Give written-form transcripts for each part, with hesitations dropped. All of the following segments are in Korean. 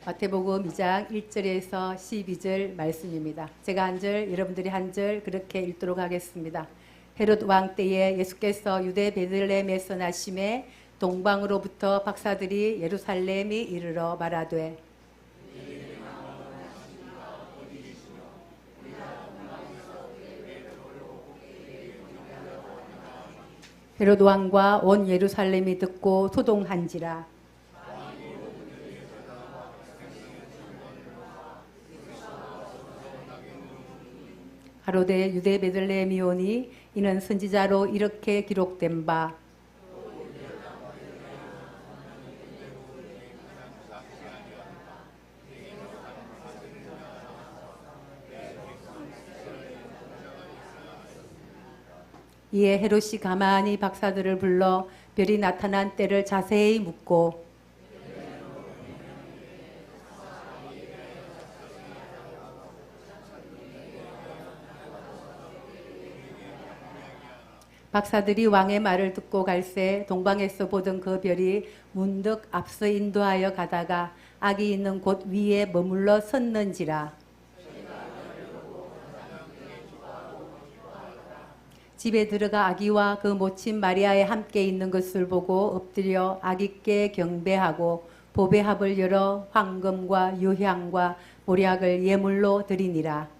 마태복음 2장 1절에서 12절 말씀입니다. 제가 한 절, 여러분들이 한 절 그렇게 읽도록 하겠습니다. 헤롯 왕 때에 예수께서 유대 베들레헴에서 나심에 동방으로부터 박사들이 예루살렘이 이르러 말하되 헤롯 왕과 온 예루살렘이 듣고 소동한지라. 가로되 유대 베들레헴이오니 이는 선지자로 이렇게 기록된 바 이에 헤롯이 가만히 박사들을 불러 별이 나타난 때를 자세히 묻고 박사들이 왕의 말을 듣고 갈새 동방에서 보던 그 별이 문득 앞서 인도하여 가다가 아기 있는 곳 위에 머물러 섰는지라. 집에 들어가 아기와 그 모친 마리아에 함께 있는 것을 보고 엎드려 아기께 경배하고 보배합을 열어 황금과 유향과 모략을 예물로 드리니라.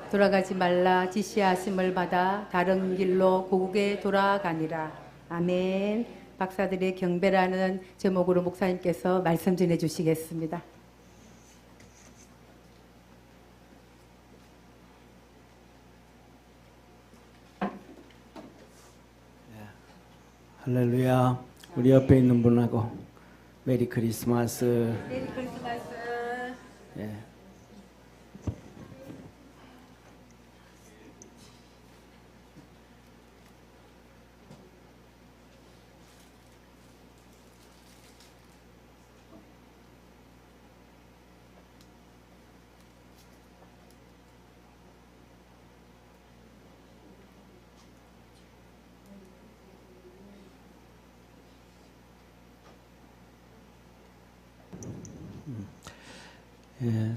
돌아가지 말라 지시하심을 받아 다른 길로 고국에 돌아가니라. 아멘. 박사들의 경배라는 제목으로 목사님께서 말씀 전해 주시겠습니다. 할렐루야. 우리 옆에 있는 분하고 메리 크리스마스. 메리 크리스마스. 예.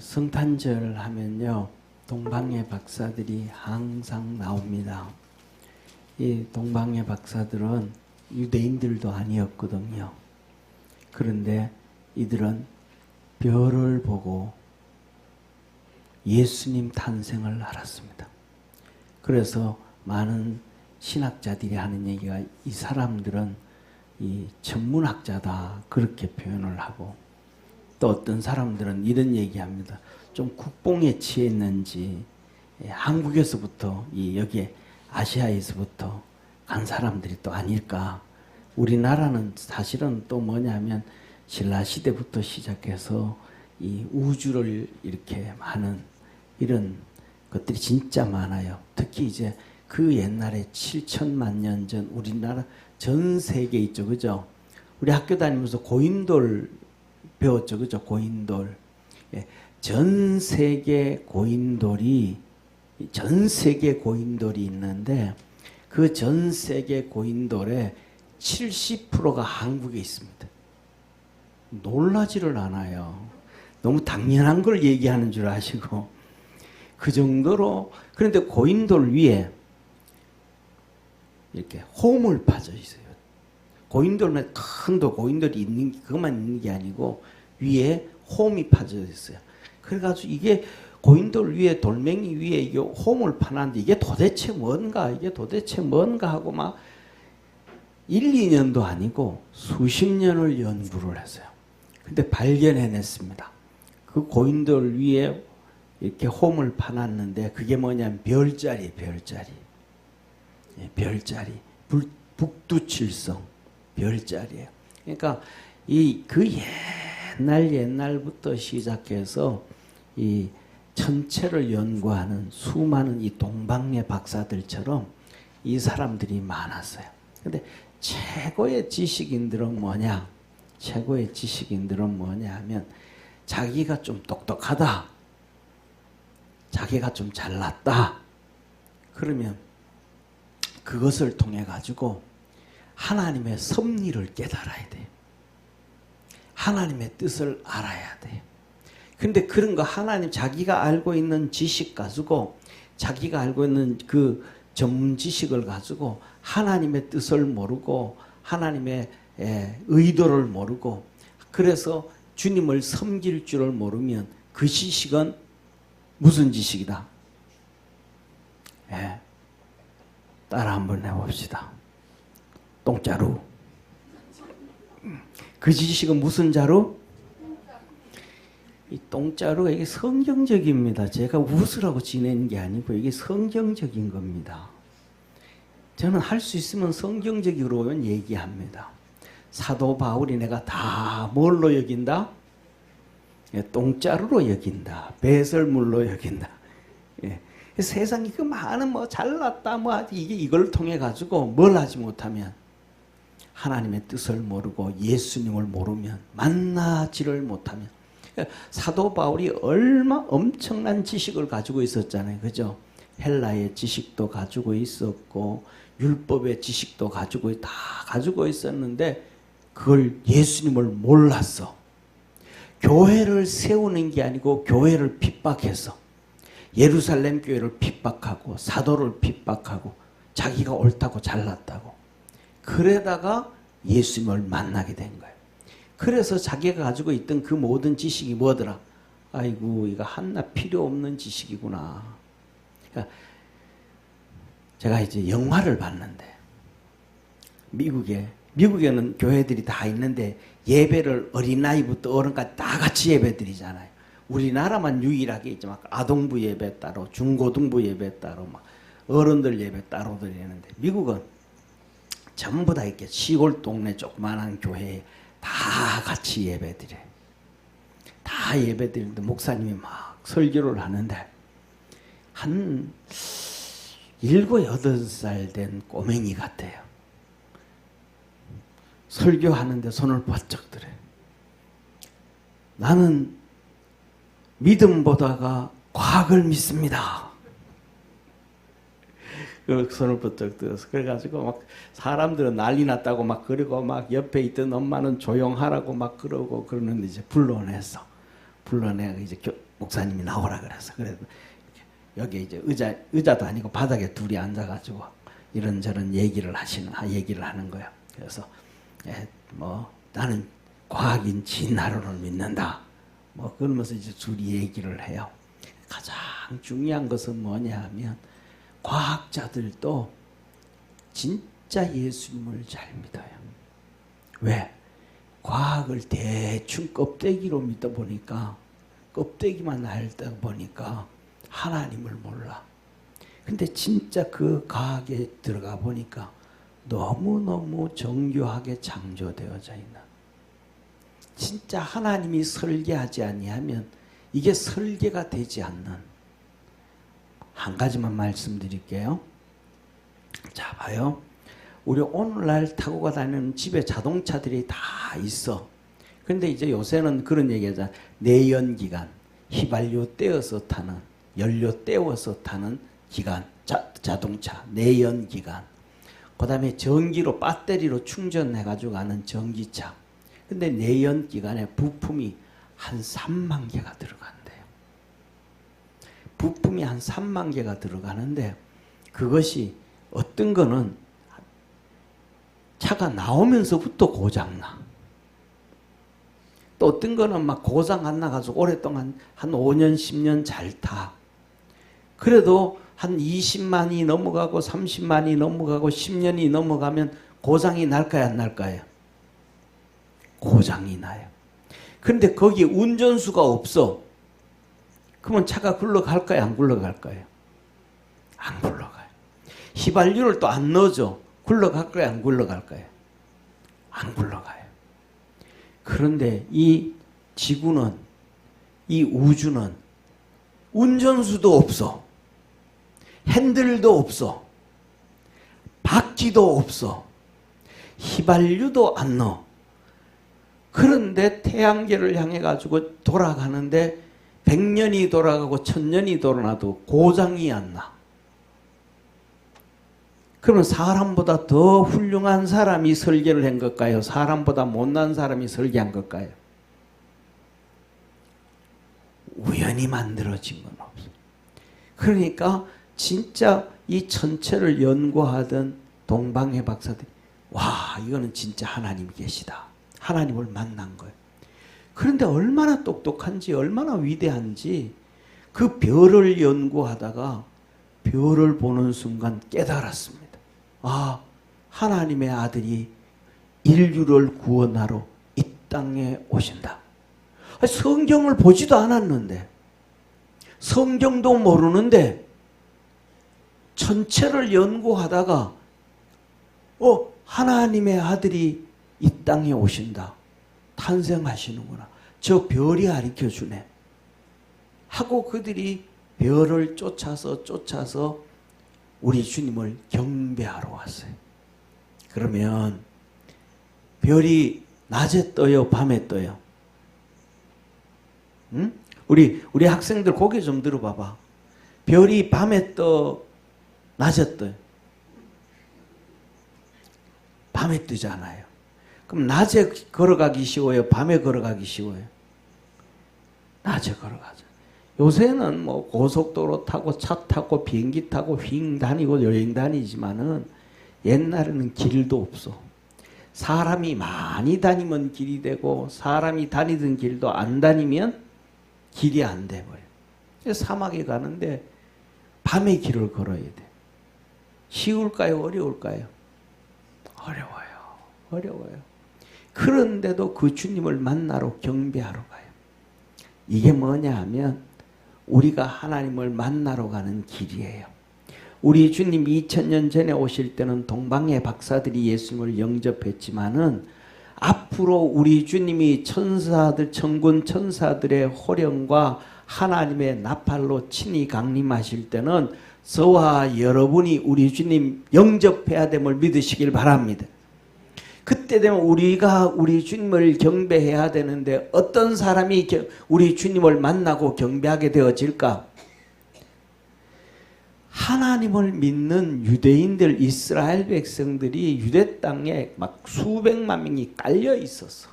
성탄절 하면요, 동방의 박사들이 항상 나옵니다. 이 동방의 박사들은 유대인들도 아니었거든요. 그런데 이들은 별을 보고 예수님 탄생을 알았습니다. 그래서 많은 신학자들이 하는 얘기가 이 사람들은 이 천문학자다 그렇게 표현을 하고, 또 어떤 사람들은 이런 얘기합니다. 좀 국뽕에 취했는지 한국에서부터 여기에 아시아에서부터 간 사람들이 또 아닐까. 우리나라는 사실은 또 뭐냐면 신라 시대부터 시작해서 이 우주를 이렇게 하는 이런 것들이 진짜 많아요. 특히 이제 그 옛날에 7천만 년 전 우리나라 전 세계 있죠, 그죠? 우리 학교 다니면서 고인돌 배웠죠, 그죠? 고인돌. 예, 전 세계 고인돌이 있는데 그 전 세계 고인돌의 70%가 한국에 있습니다. 놀라지를 않아요. 너무 당연한 걸 얘기하는 줄 아시고 그 정도로. 그런데 고인돌 위에 이렇게 홈을 파져 있어요. 고인돌만 큰 고인돌이 있는 그것만 있는 게 아니고 위에 홈이 파져 있어요. 그래가지고 이게 고인돌 위에 돌멩이 위에 이게 홈을 파놨는데 이게 도대체 뭔가 하고 막 1, 2년도 아니고 수십 년을 연구를 했어요. 근데 발견해냈습니다. 그 고인돌 위에 이렇게 홈을 파놨는데 그게 뭐냐면 별자리. 예, 별자리. 북두칠성. 별자리예요. 그러니까 그 옛날부터 시작해서 이 천체를 연구하는 수많은 이 동방의 박사들처럼 이 사람들이 많았어요. 근데 최고의 지식인들은 뭐냐 하면 자기가 좀 똑똑하다, 자기가 좀 잘났다, 그러면 그것을 통해 가지고 하나님의 섭리를 깨달아야 돼요. 하나님의 뜻을 알아야 돼요. 근데 그런 거 하나님 자기가 알고 있는 지식 가지고 자기가 알고 있는 그 전문 지식을 가지고 하나님의 뜻을 모르고 하나님의 의도를 모르고 그래서 주님을 섬길 줄을 모르면 그 지식은 무슨 지식이다? 따라 한번 해봅시다. 똥자루. 그 지식은 무슨 자루? 이 똥자루가 이게 성경적입니다. 제가 웃으라고 지내는 게 아니고 이게 성경적인 겁니다. 저는 할 수 있으면 성경적으로 얘기합니다. 사도 바울이 내가 다 뭘로 여긴다? 똥자루로 여긴다. 배설물로 여긴다. 세상이 그 많은 뭐 잘났다 뭐 이걸 통해 가지고 뭘 하지 못하면 하나님의 뜻을 모르고 예수님을 모르면 만나지를 못하면 사도 바울이 얼마 엄청난 지식을 가지고 있었잖아요. 그죠? 헬라의 지식도 가지고 있었고 율법의 지식도 다 가지고 있었는데 그걸 예수님을 몰랐어. 교회를 세우는 게 아니고 교회를 핍박해서 예루살렘 교회를 핍박하고 사도를 핍박하고 자기가 옳다고 잘났다고 그러다가 예수님을 만나게 된 거예요. 그래서 자기가 가지고 있던 그 모든 지식이 뭐더라? 아이고 이거 하나 필요 없는 지식이구나. 그러니까 제가 이제 영화를 봤는데 미국에는 교회들이 다 있는데 예배를 어린아이부터 어른까지 다 같이 예배 드리잖아요. 우리나라만 유일하게 있지만 아동부 예배 따로 중고등부 예배 따로 막 어른들 예배 따로 드리는데 미국은 전부 다 이렇게 시골 동네 조그만한 교회에 다 같이 예배 드려요. 다 예배 드리는데 목사님이 막 설교를 하는데 한 7, 8살 된 꼬맹이 같아요. 설교하는데 손을 바짝 들어요. 나는 믿음보다가 과학을 믿습니다. 그 손을 번쩍 들어서 그래가지고 막 사람들은 난리 났다고 막 그러고 막 옆에 있던 엄마는 조용하라고 막 그러고 그러는데 이제 불러내서 이제 목사님이 나오라 그래서 그래서 여기 이제 의자도 아니고 바닥에 둘이 앉아가지고 이런저런 얘기를 하는 거예요. 그래서 뭐 나는 과학인 진화론을 믿는다. 뭐 그러면서 이제 둘이 얘기를 해요. 가장 중요한 것은 뭐냐 하면 과학자들도 진짜 예수님을 잘 믿어요. 왜? 과학을 대충 껍데기로 믿다 보니까 껍데기만 알다 보니까 하나님을 몰라. 근데 진짜 그 과학에 들어가 보니까 너무너무 정교하게 창조되어져 있는 진짜 하나님이 설계하지 아니하면 이게 설계가 되지 않는 한 가지만 말씀드릴게요. 자 봐요. 우리 오늘날 타고 다니는 집에 자동차들이 다 있어. 근데 이제 요새는 그런 얘기하잖아. 내연기관, 휘발유 떼어서 타는, 연료 떼어서 타는 기관, 자동차, 내연기관. 그 다음에 전기로 배터리로 충전해가지고 가는 전기차. 근데 내연기관에 부품이 한 3만 개가 들어간대요. 부품이 한 3만 개가 들어가는데 그것이 어떤 거는 차가 나오면서부터 고장나. 또 어떤 거는 막 고장 안 나가지고 오랫동안 한 5년, 10년 잘 타. 그래도 한 20만이 넘어가고 30만이 넘어가고 10년이 넘어가면 고장이 날까요, 안 날까요? 고장이 나요. 그런데 거기에 운전수가 없어. 그러면 차가 굴러갈까요, 안 굴러갈까요? 안 굴러가요. 휘발유를 또 안 넣어줘. 굴러갈까요, 안 굴러갈까요? 안 굴러가요. 그런데 이 지구는, 이 우주는 운전수도 없어. 핸들도 없어. 바퀴도 없어. 휘발유도 안 넣어. 그런데 태양계를 향해 가지고 돌아가는데 100년이 돌아가고 1000년이 돌아가도 고장이 안 나. 그러면 사람보다 더 훌륭한 사람이 설계를 한 걸까요? 사람보다 못난 사람이 설계한 걸까요? 우연히 만들어진 건 없어요. 그러니까 진짜 이 전체를 연구하던 동방의 박사들이 와, 이거는 진짜 하나님이 계시다. 하나님을 만난 거예요. 그런데 얼마나 똑똑한지, 얼마나 위대한지 그 별을 연구하다가 별을 보는 순간 깨달았습니다. 아, 하나님의 아들이 인류를 구원하러 이 땅에 오신다. 성경을 보지도 않았는데, 성경도 모르는데 전체를 연구하다가 하나님의 아들이 이 땅에 오신다. 탄생하시는구나. 저 별이 가르쳐주네. 하고 그들이 별을 쫓아서 우리 주님을 경배하러 왔어요. 그러면 별이 낮에 떠요, 밤에 떠요? 응? 우리 학생들 고개 좀 들어봐봐. 별이 밤에 떠, 낮에 떠요? 밤에 뜨잖아요. 그럼 낮에 걸어가기 쉬워요? 밤에 걸어가기 쉬워요? 낮에 걸어가죠. 요새는 뭐 고속도로 타고 차 타고 비행기 타고 휙 다니고 여행 다니지만은 옛날에는 길도 없어. 사람이 많이 다니면 길이 되고 사람이 다니던 길도 안 다니면 길이 안 돼버려. 사막에 가는데 밤에 길을 걸어야 돼. 쉬울까요? 어려울까요? 어려워요. 그런데도 그 주님을 만나러 경배하러 가요. 이게 뭐냐 하면 우리가 하나님을 만나러 가는 길이에요. 우리 주님 2000년 전에 오실 때는 동방의 박사들이 예수님을 영접했지만은 앞으로 우리 주님이 천사들, 천군 천사들의 호령과 하나님의 나팔로 친히 강림하실 때는 저와 여러분이 우리 주님 영접해야 됨을 믿으시길 바랍니다. 그때 되면 우리가 우리 주님을 경배해야 되는데 어떤 사람이 우리 주님을 만나고 경배하게 되어질까? 하나님을 믿는 유대인들, 이스라엘 백성들이 유대 땅에 막 수백만 명이 깔려 있었어.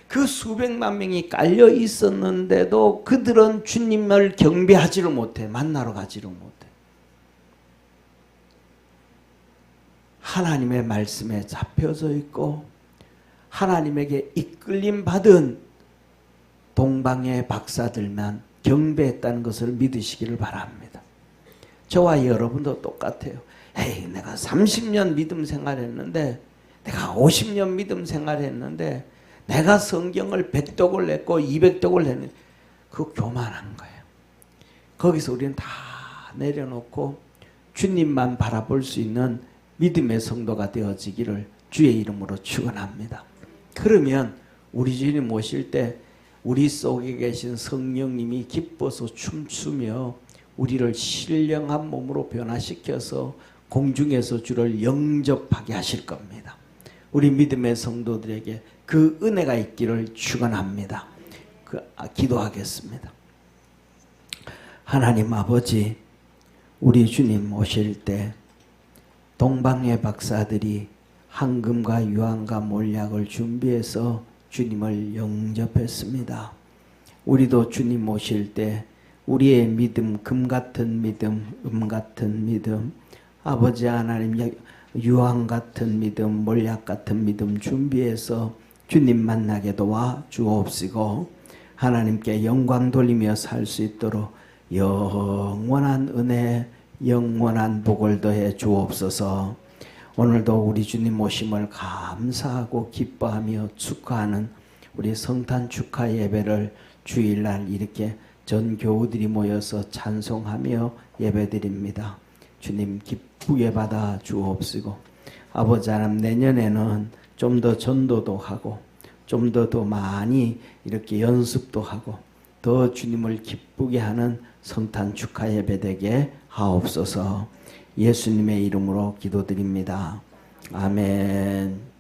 그 수백만 명이 깔려 있었는데도 그들은 주님을 경배하지를 못해. 만나러 가지를 못해. 하나님의 말씀에 잡혀져 있고 하나님에게 이끌림 받은 동방의 박사들만 경배했다는 것을 믿으시기를 바랍니다. 저와 여러분도 똑같아요. 에이, 내가 30년 믿음 생활했는데, 내가 50년 믿음 생활했는데, 내가 성경을 100독을 냈고 200독을 냈는데, 그거 교만한 거예요. 거기서 우리는 다 내려놓고 주님만 바라볼 수 있는 믿음의 성도가 되어지기를 주의 이름으로 축원합니다. 그러면 우리 주님 오실 때 우리 속에 계신 성령님이 기뻐서 춤추며 우리를 신령한 몸으로 변화시켜서 공중에서 주를 영접하게 하실 겁니다. 우리 믿음의 성도들에게 그 은혜가 있기를 축원합니다. 기도하겠습니다. 하나님 아버지, 우리 주님 오실 때 동방의 박사들이 황금과 유황과 몰약을 준비해서 주님을 영접했습니다. 우리도 주님 오실 때 우리의 믿음, 금 같은 믿음, 음 같은 믿음, 아버지 하나님 유황 같은 믿음, 몰약 같은 믿음 준비해서 주님 만나게 도와 주옵시고 하나님께 영광 돌리며 살 수 있도록 영원한 은혜, 영원한 복을 더해 주옵소서. 오늘도 우리 주님 오심을 감사하고 기뻐하며 축하하는 우리 성탄 축하 예배를 주일날 이렇게 전 교우들이 모여서 찬송하며 예배드립니다. 주님 기쁘게 받아 주옵시고 아버지 하나님 내년에는 좀 더 전도도 하고 좀 더 많이 이렇게 연습도 하고 더 주님을 기쁘게 하는 성탄 축하 예배 되게 하옵소서. 예수님의 이름으로 기도드립니다. 아멘.